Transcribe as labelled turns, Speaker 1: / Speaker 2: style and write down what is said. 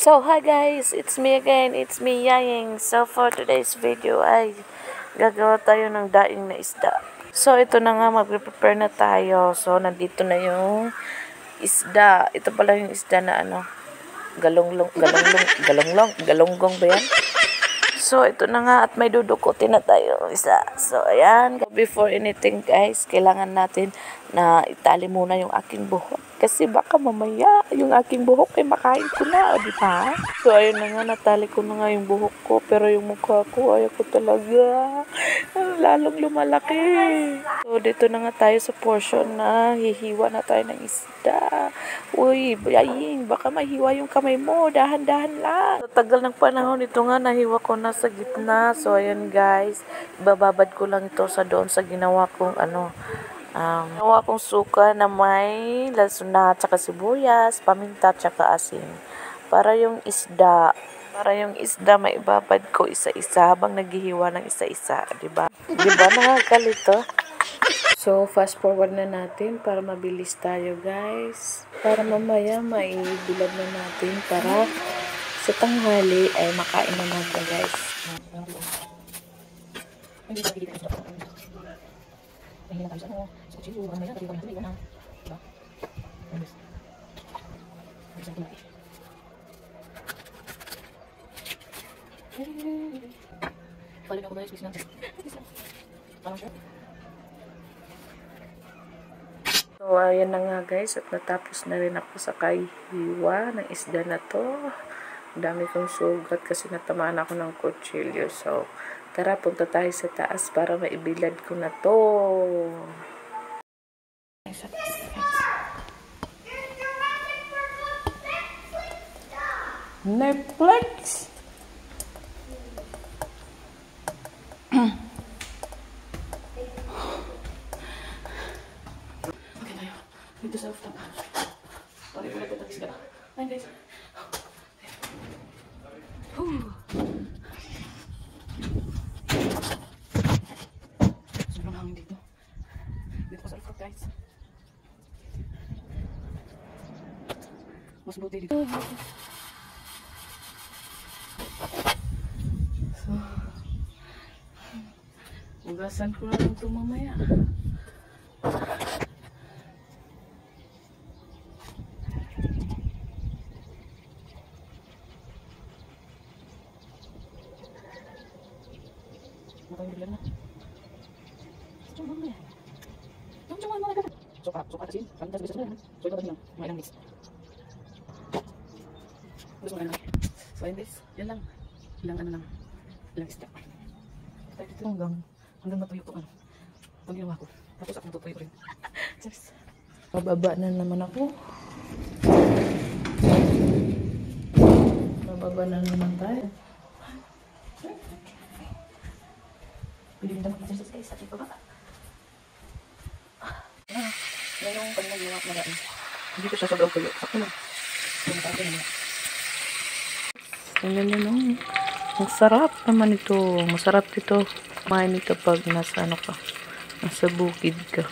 Speaker 1: So, hi guys, it's me again, it's me Yaying. So, for today's video ay gagawa tayo ng daing na isda. So, ito na nga, magre-prepare na tayo. So, nandito na yung isda. Ito pala yung isda na galonggong ba yan? So, ito na nga at may dudukutin na tayo isa. So, ayan. Before anything guys, kailangan natin na itali muna yung aking buhok. Kasi baka mamaya yung aking buhok ay makain ko na, o di ba? So, ayun na nga, natali ko na nga yung buhok ko. Pero yung mukha ko, ayaw ko talaga. Lalong lumalaki. So, dito na nga tayo sa portion na hihiwa na tayo ng isda. Uy, Yaying, baka mahiwa yung kamay mo. Dahan-dahan lang. Sa tagal ng panahon, ito nga, nahiwa ko na sa gitna. So, ayan guys, bababad ko lang ito sa doon sa ginawa kong ginawa kong suka na may lasuna, tsaka sibuyas, paminta, tsaka asin. Para yung isda maibabad ko isa-isa habang naghihiwa ng isa-isa, diba? Diba nakakalito? So, fast forward na natin para mabilis tayo, guys. Para mamaya maibilad na natin para sa tanghali ay makain na natin, guys. So, ayan na nga guys, at natapos na rin ako sa kahiwa ng isda na to. Ang dami kong sugat kasi natamaan ako ng kutsilyo. So, tara, punta tayo sa taas para maibilad ko na to. Netflix! Okay tayo. Dito sa rooftop. Pari ko nagtatagis ka. Ayun guys. Sobrang hangin dito. Dito ko sa rooftop guys. Mas buti dito. So, ugasan ko na lang ito mamaya. Makaibilan na. Cuma mamaya. Cuma mamaya. Suka asin. Kantas bisa na. So, ito ba lang? Mga ilang mix. Gusto mo na lang. So, ayun guys. Yan lang. Ilang isda. Tayo dito hanggang matuyo ko itong ginawa ko. Tapos ako matutuyo ko rin. Cheers. Bababa na naman ako. Bababa na naman tayo. Pwede rin naman exercise guys. At yung bababa. Yan yung kanilang ginawa ko marami. Hindi ko siya sobrang tuyo. Sakto lang. Yung matapin naman. Tingnan nyo nung. Ang sarap naman ito. Masarap ito. Kumain ito pag nasa bukid ka.